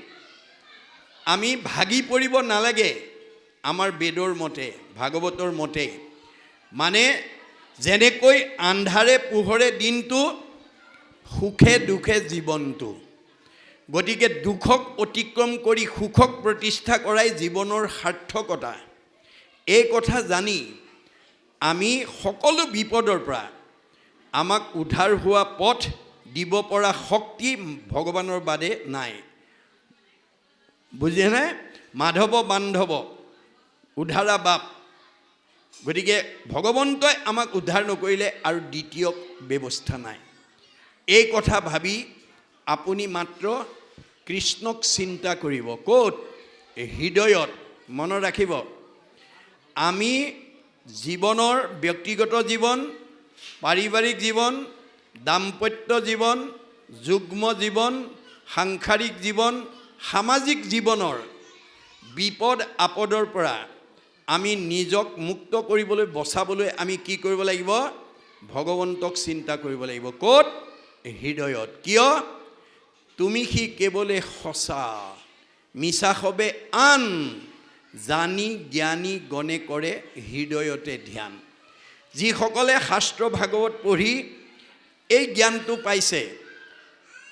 [SPEAKER 1] আমি ভাগি পৰিব নালাগে। আমাৰ বেদৰ মতে, ভাগৱতৰ মতে, মানে যেনেকৈ আন্ধাৰে পোহৰে দিনটো, সুখে দুখে জীৱনটো। গতিকে দুখক অতিক্ৰম কৰি সুখক প্ৰতিষ্ঠা কৰাই জীৱনৰ সাৰ্থকতা। এই কথা জানি আমি সকলো বিপদৰ পৰা আমাক উদ্ধাৰ হোৱা পথ দিব পৰা শক্তি ভগৱানৰ বাদে নাই। বুজিছেনে? মাধৱ বান্ধৱ উদ্ধাৰা বাপ। গতিকে ভগৱন্তই আমাক উদ্ধাৰ নকৰিলে আৰু দ্বিতীয় ব্যৱস্থা নাই। এই কথা ভাবি আপুনি মাত্ৰ কৃষ্ণক চিন্তা কৰিব। ক'ত? হৃদয়ত। মনত ৰাখিব, আমি জীৱনৰ ব্যক্তিগত জীৱন, পাৰিবাৰিক জীৱন, দাম্পত্য জীৱন, যুগ্ম জীৱন, সাংসাৰিক জীৱন, সামাজিক জীৱনৰ বিপদ আপদৰ পৰা আমি নিজক মুক্ত কৰিবলৈ, বচাবলৈ আমি কি কৰিব লাগিব? ভগৱন্তক চিন্তা কৰিব লাগিব। ক'ত? হৃদয়ত। কিয়? তুমি সি কেৱলে সঁচা, মিছা সবে আন, জানি জ্ঞানী গণে কৰে হৃদয়তে ধ্যান। যিসকলে শাস্ত্ৰ ভাগৱত পঢ়ি এই জ্ঞানটো পাইছে,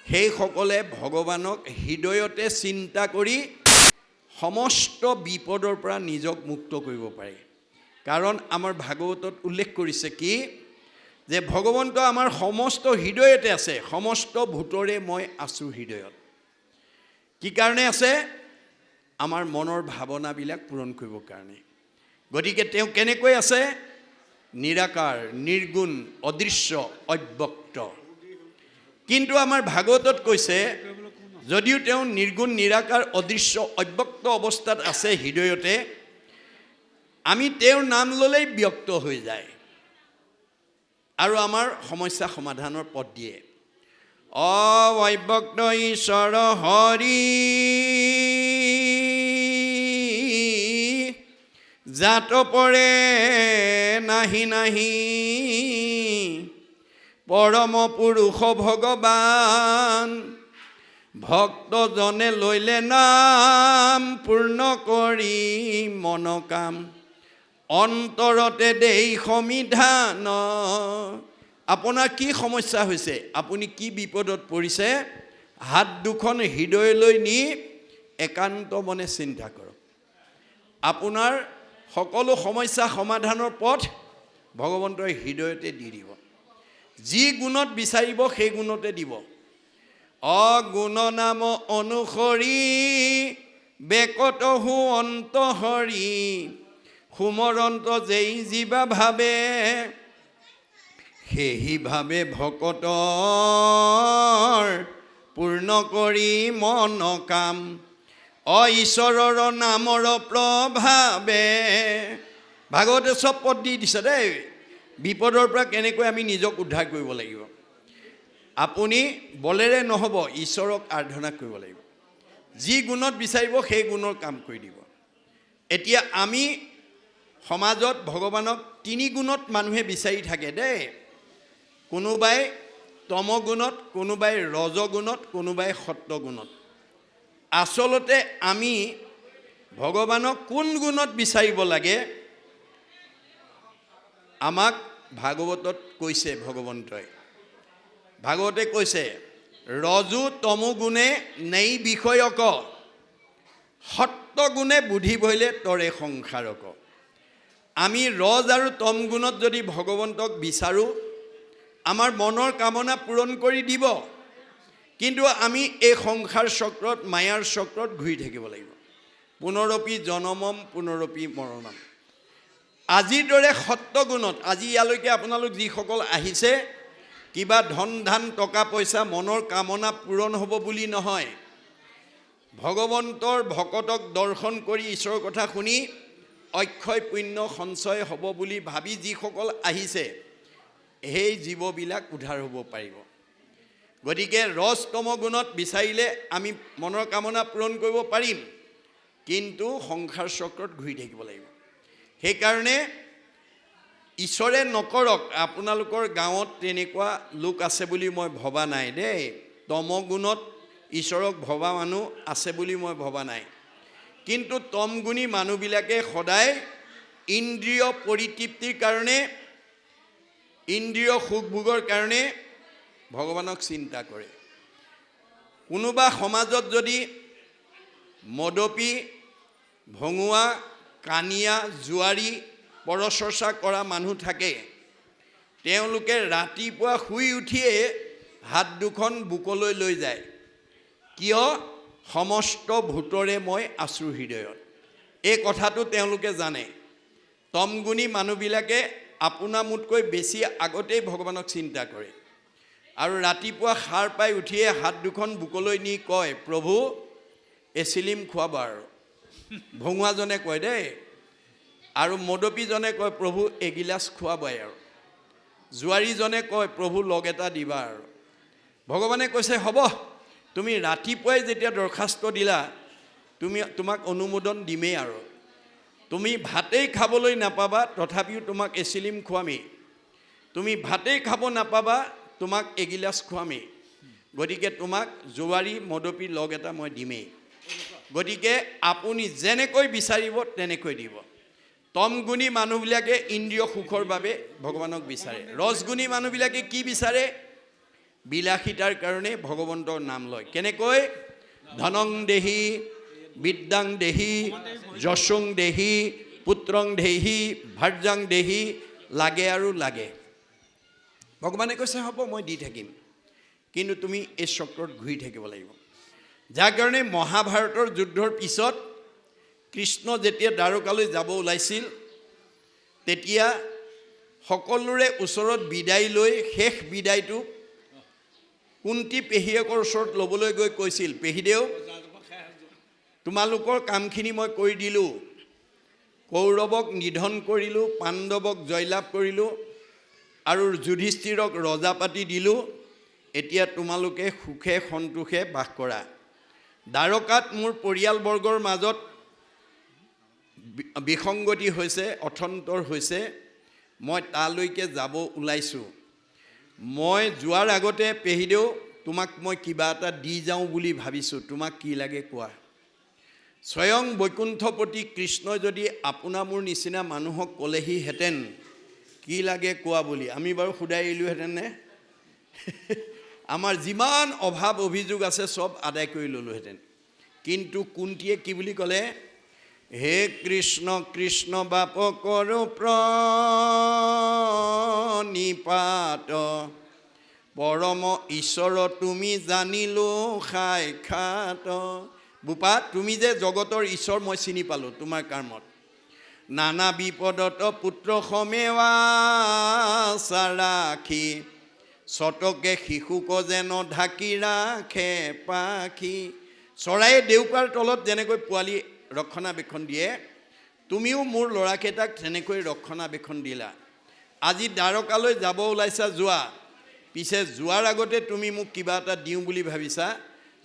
[SPEAKER 1] সেইসকলে ভগৱানক হৃদয়তে চিন্তা কৰি সমস্ত বিপদৰ পৰা নিজক মুক্ত কৰিব পাৰে। কাৰণ আমাৰ ভাগৱতত উল্লেখ কৰিছে কি? যে ভগৱন্ত আমাৰ সমস্ত হৃদয়তে আছে। সমস্ত ভূতৰে মই আছোঁ হৃদয়ত। কি কাৰণে আছে? আমাৰ মনৰ ভাৱনাবিলাক পূৰণ কৰিবৰ কাৰণে। গতিকে তেওঁ কেনেকৈ আছে? নিৰাকাৰ, নিৰ্গুণ, অদৃশ্য, অব্যক্ত। কিন্তু আমাৰ ভাগৱতত কৈছে, যদিও তেওঁ নিৰ্গুণ, নিৰাকাৰ, অদৃশ্য, অব্যক্ত অৱস্থাত আছে হৃদয়তে, আমি তেওঁৰ নাম ল'লেই ব্যক্ত হৈ যায় আৰু আমাৰ সমস্যা সমাধানৰ পথ দিয়ে। অব্যক্ত ঈশ্বৰ হৰি জাত পৰে নাহি নাহি, পৰম পুৰুষ ভগৱান ভক্তজনে লৈলে নাম, পূৰ্ণ কৰি মন কাম অন্তৰতে দেই সমিধান। আপোনাৰ কি সমস্যা হৈছে? আপুনি কি বিপদত পৰিছে? হাত দুখন হৃদয়লৈ নি একান্ত মনে চিন্তা কৰক। আপোনাৰ সকলো সমস্যা সমাধানৰ পথ ভগৱন্তই হৃদয়তে দি দিব। যি গুণত বিচাৰিব সেই গুণতে দিব। অগুণ নাম অনুসৰি বেকত হো অন্ত হৰি, সুমৰন্ত যেই জীৱা ভাবে, সেহি ভাবে ভকতৰ পূৰ্ণ কৰি মন কাম। ঈশ্বৰৰ নামৰ প্ৰভাৱে। ভাগৱতে চব পদ দি দিছে দেই, বিপদৰ পৰা কেনেকৈ আমি নিজক উদ্ধাৰ কৰিব লাগিব। আপুনি বলেৰে নহ'ব, ঈশ্বৰক আৰাধনা কৰিব লাগিব। যি গুণত বিচাৰিব সেই গুণৰ কাম কৰি দিব। এতিয়া আমি সমাজত ভগৱানক তিনি গুণত মানুহে বিচাৰি থাকে দেই। কোনোবাই তমগুণত, কোনোবাই ৰজগুণত, কোনোবাই সত্ত্বগুণত। আচলতে আমি ভগৱানক কোন গুণত বিচাৰিব লাগে? আমাক ভাগৱতত কৈছে ভগৱন্তই। ভাগৱতে কৈছে, ৰজু তমু গুণে নেই বিষয়ক, সত্ত্বগুণে বুদ্ধি ভৈলে তৰে সংসাৰক। আমি ৰজ আৰু তম গুণত যদি ভগৱন্তক বিচাৰোঁ, আমাৰ মনৰ কামনা পূৰণ কৰি দিব। কিন্তু আমি এই সংসাৰ চক্ৰত, মায়াৰ চক্ৰত ঘূৰি থাকিব লাগিব। পুনৰপি জনমম পুনৰপি মৰণম। আজিৰ দৰে সত্ত্বগুণত, আজি ইয়ালৈকে আপোনালোক যিসকল আহিছে, কিবা ধন ধান টকা পইচা মনৰ কামনা পূৰণ হ'ব বুলি নহয়, ভগৱন্তৰ ভকতক দৰ্শন কৰি ঈশ্বৰৰ কথা শুনি অক্ষয় পুণ্য সঞ্চয় হ'ব বুলি ভাবি যিসকল আহিছে, সেই জীৱবিলাক উদ্ধাৰ হ'ব পাৰিব। গতিকে ৰজ তম গুণত বিচাৰিলে আমি মনৰ কামনা পূৰণ কৰিব পাৰিম, কিন্তু সংসাৰ চক্ৰত ঘূৰি থাকিব লাগিব। সেইকাৰণে ঈশ্বৰে নকৰক, আপোনালোকৰ গাঁৱত তেনেকুৱা লোক আছে বুলি মই ভবা নাই দেই। তমগুণত ঈশ্বৰক ভবা মানুহ আছে বুলি মই ভবা নাই। কিন্তু তমগুণী মানুহবিলাকে সদায় ইন্দ্ৰিয় পৰিতৃপ্তিৰ কাৰণে, ইন্দ্ৰিয় সুখভোগৰ কাৰণে ভগৱানক চিন্তা কৰে। কোনোবা সমাজত যদি মদপী, ভঙুৱা, কানিয়া, জুৱাৰী, পৰচৰ্চা কৰা মানুহ থাকে, তেওঁলোকে ৰাতিপুৱা শুই উঠিয়ে হাত দুখন বুকলৈ লৈ যায়। কিয়? সমস্ত ভূতৰে মই আছোঁ হৃদয়ত। এই কথাটো তেওঁলোকে জানে। তমগুণী মানুহবিলাকে আপোনা মোতকৈ বেছি আগতেই ভগৱানক চিন্তা কৰে আৰু ৰাতিপুৱা সাৰ পাই উঠিয়ে হাত দুখন বুকলৈ নি কয়, প্ৰভু এচিলিম খুৱাব। আৰু ভঙুৱাজনে কয় দেই, আৰু মদপীজনে কয়, প্ৰভু এগিলাচ খুৱাবই। আৰু জোৱাৰীজনে কয় প্ৰভু লগ এটা দিবা আৰু ভগৱানে কৈছে হ'ব তুমি ৰাতিপুৱাই যেতিয়া দৰখাস্ত দিলা তোমাক অনুমোদন দিমেই আৰু তুমি ভাতেই খাবলৈ নাপাবা তথাপিও তোমাক এচিলিম খুৱামেই তুমি ভাতেই খাব নাপাবা তোমাক এগিলাচ খুৱামেই গতিকে তোমাক জোৱাৰী মদপী লগ এটা মই দিমেই গতিকে আপুনি যেনেকৈ বিচাৰিব তেনেকৈ দিব তমগুণী মানুহবিলাকে ইন্দ্ৰিয় সুখৰ বাবে ভগৱানক বিচাৰে ৰসগুণী মানুহবিলাকে কি বিচাৰে বিলাসিতাৰ কাৰণে ভগৱন্তৰ নাম লয় কেনেকৈ ধনং দেহি বিদ্যাং দেহি যশং দেহি পুত্ৰং দেহি ভাৰ্যাং দেহি লাগে আৰু লাগে ভগৱানে কৈছে হ'ব মই দি থাকিম কিন্তু তুমি এই চক্ৰত ঘূৰি থাকিব লাগিব যাৰ কাৰণে মহাভাৰতৰ যুদ্ধৰ পিছত কৃষ্ণ যেতিয়া দ্বাৰকালৈ যাব ওলাইছিল তেতিয়া সকলোৰে ওচৰত বিদায় লৈ শেষ বিদায়টো কুন্তি পেহীয়েকৰ ওচৰত ল'বলৈ গৈ কৈছিল পেহীদেউ তোমালোকৰ কামখিনি মই কৰি দিলোঁ কৌৰৱক নিধন কৰিলোঁ পাণ্ডৱক জয়লাভ কৰিলোঁ আৰু যুধিষ্ঠিৰক ৰজা পাতি দিলোঁ এতিয়া তোমালোকে সুখে সন্তোষে বাস কৰা দ্বাৰকাত মোৰ পৰিয়ালবৰ্গৰ মাজত বিসংগতি হৈছে অথন্তৰ হৈছে মই তালৈকে যাব ওলাইছোঁ মই যোৱাৰ আগতে পেহীদেউ তোমাক মই কিবা এটা দি যাওঁ বুলি ভাবিছোঁ তোমাক কি লাগে কোৱা স্বয়ং বৈকুণ্ঠপতি কৃষ্ণই যদি আপোনা মোৰ নিচিনা মানুহক ক'লেহিহেঁতেন কি লাগে কোৱা বুলি আমি বাৰু সুধাই এৰিলোহেঁতেন নে আমাৰ যিমান অভাৱ অভিযোগ আছে চব আদায় কৰি ল'লোহেঁতেন কিন্তু কুন্তীয়ে কি বুলি ক'লে হে কৃষ্ণ কৃষ্ণ বাপকৰ প্ৰণিপাত পৰম ঈশ্বৰ তুমি জানিলো সাক্ষাৎ বোপা তুমি যে জগতৰ ঈশ্বৰ মই চিনি পালোঁ তোমাৰ কৰ্মত নানা বিপদত পুত্ৰ সমেৱা ৰাখি চটকে শিশুক যেন ঢাকি ৰাখে পাখি চৰায়ে দেউকাৰ তলত যেনেকৈ পোৱালি ৰক্ষণাবেক্ষণ দিয়ে তুমিও মোৰ ল'ৰাকেইটাক তেনেকৈ ৰক্ষণাবেক্ষণ দিলা আজি দ্বাৰকালৈ যাব ওলাইছা যোৱা পিছে যোৱাৰ আগতে তুমি মোক কিবা এটা দিওঁ বুলি ভাবিছা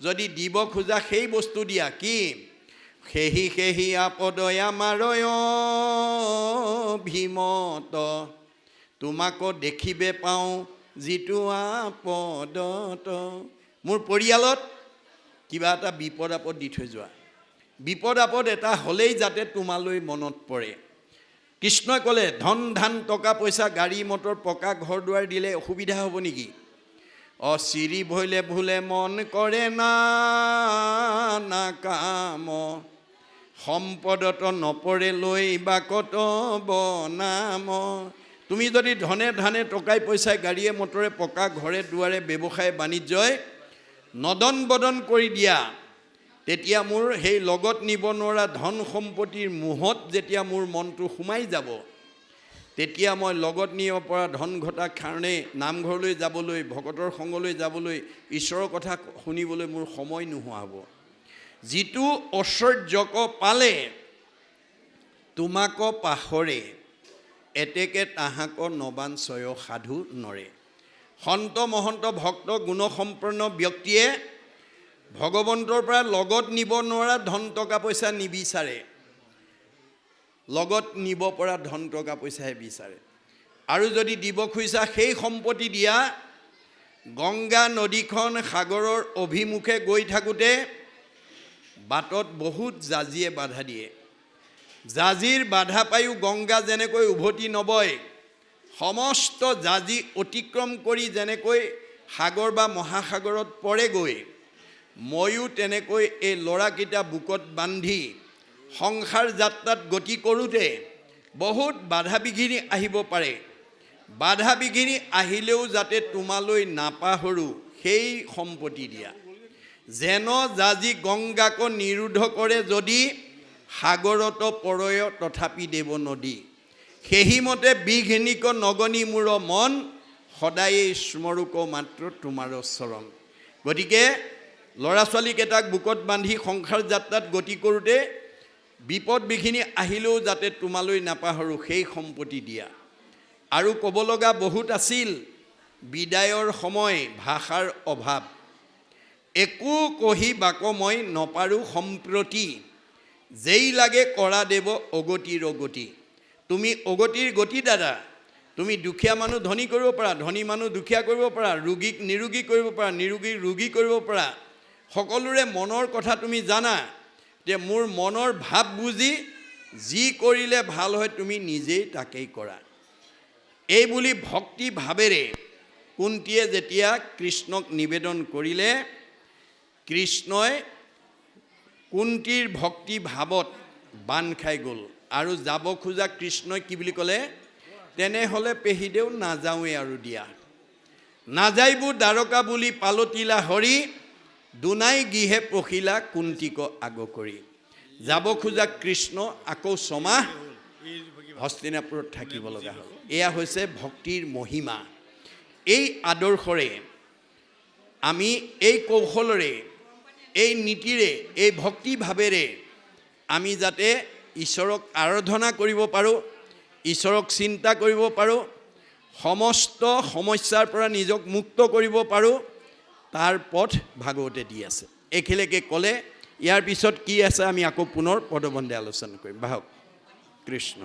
[SPEAKER 1] যদি দিব খোজা সেই বস্তু দিয়া কি সেহি সেহি আপদয়া মাৰয় ভীমত তোমাকো দেখিবে পাওঁ যিটো আপদত মোৰ পৰিয়ালত কিবা এটা বিপদ আপদ দি থৈ যোৱা বিপদ আপদ এটা হ'লেই যাতে তোমালৈ মনত পৰে কৃষ্ণই ক'লে ধন ধান টকা পইচা গাড়ী মটৰ পকা ঘৰ দুৱাৰ দিলে অসুবিধা হ'ব নেকি চিৰি ভৈলে ভুলে মন কৰে না কাম সম্পদত নপৰে লৈ বাকত বনাম তুমি যদি ধনে ধানে টকাই পইচাই গাড়ীয়ে মটৰে পকা ঘৰে দুৱাৰে ব্যৱসায় বাণিজ্যই নদন বদন কৰি দিয়া তেতিয়া মোৰ সেই লগত নিব নোৱাৰা ধন সম্পত্তিৰ মোহত যেতিয়া মোৰ মনটো সোমাই যাব তেতিয়া মই লগত নিব পৰা ধন ঘটা কাৰণে নামঘৰলৈ যাবলৈ ভকতৰ সংগলৈ যাবলৈ ঈশ্বৰৰ কথা শুনিবলৈ মোৰ সময় নোহোৱা হ'ব যিটো ঐশ্বৰ্যক পালে তোমাক পাহৰে এতেকে তাহাক নবাঞ্চয় সাধু নৰে সন্ত মহন্ত ভক্ত গুণসম্পন্ন ব্যক্তিয়ে ভগৱন্তৰ পৰা লগত নিব নোৱাৰা ধন টকা পইচা নিবিচাৰে লগত নিব পৰা ধন টকা পইচাহে বিচাৰে আৰু যদি দিব খুজিছা সেই সম্পত্তি দিয়া গংগা নদীখন সাগৰৰ অভিমুখে গৈ থাকোঁতে বাটত বহুত জাজিয়ে বাধা দিয়ে জাজিৰ বাধা পায়ো গংগা যেনেকৈ উভতি নবয় সমস্ত জাজি অতিক্ৰম কৰি যেনেকৈ সাগৰ বা মহাসাগৰত পৰেগৈ ময়ো তেনেকৈ এই ল'ৰাকেইটা বুকত বান্ধি সংসাৰ যাত্ৰাত গতি কৰোঁতে বহুত বাধা বিঘিনি আহিব পাৰে বাধা বিঘিনি আহিলেও যাতে তোমালৈ নাপাহৰোঁ সেই সম্পত্তি দিয়া যেন জাজি গংগাক নিৰোধ কৰে যদি সাগৰত পৰয় তথাপি দেৱ নদী সেইমতে বিঘিনিক নগনি মূৰ মন সদায়ে স্মৰুক মাত্ৰ তোমাৰ চৰণ গতিকে ল'ৰা ছোৱালীকেইটাক বুকত বান্ধি সংসাৰ যাত্ৰাত গতি কৰোঁতে বিপদ বিঘিনি আহিলেও যাতে তোমালৈ নাপাহৰোঁ সেই সম্পত্তি দিয়া আৰু ক'ব লগা বহুত আছিল, বিদায়ৰ সময় ভাষাৰ অভাৱ। একো কহি বাক মই নপাৰোঁ সম্প্ৰতি, যেই লাগে কৰা দেৱ অগতিৰ অগতি। তুমি অগতিৰ গতি দাদা, তুমি দুখীয়া মানুহ ধনী কৰিব পাৰা, ধনী মানুহ দুখীয়া কৰিব পাৰা, ৰোগীক নিৰোগী কৰিব পাৰা, নিৰোগীক ৰোগী কৰিব পাৰা। সকলোৰে মনৰ কথা তুমি জানা, যে মোৰ মনৰ ভাৱ বুজি যি কৰিলে ভাল হয় তুমি নিজেই তাকেই কৰা। এই বুলি ভক্তি ভাৱেৰে কুন্তীয়ে যেতিয়া কৃষ্ণক নিবেদন কৰিলে, কৃষ্ণই কুন্তীৰ ভক্তি ভাৱত বান্ধ খাই গ'ল আৰু যাব খোজা কৃষ্ণই কি বুলি ক'লে, তেনেহ'লে পেহীদেউ নাযাওঁৱেই আৰু দিয়া। নাযাইবো দ্বাৰকা বুলি পালতিলা হৰি, দুনাই গিহে পখিলা কুন্তীক আগ কৰি। যাব খোজা কৃষ্ণ আকৌ ছমাহ হস্তিনাপুৰত থাকিব লগা হ'ল। এয়া হৈছে ভক্তিৰ মহিমা। এই আদৰ্শৰে আমি এই কৌশলৰে, এই নীতিৰে, এই ভক্তি ভাৱেৰে আমি যাতে ঈশ্বৰক আৰাধনা কৰিব পাৰোঁ, ঈশ্বৰক চিন্তা কৰিব পাৰোঁ, সমস্ত সমস্যাৰ পৰা নিজক মুক্ত কৰিব পাৰোঁ, তাৰ পথ ভাগৱতে দি আছে। এইখিনিকে ক'লে ইয়াৰ পিছত কি আছে আমি আকৌ পুনৰ পদবন্ধে আলোচনা কৰিম। বাহক কৃষ্ণ।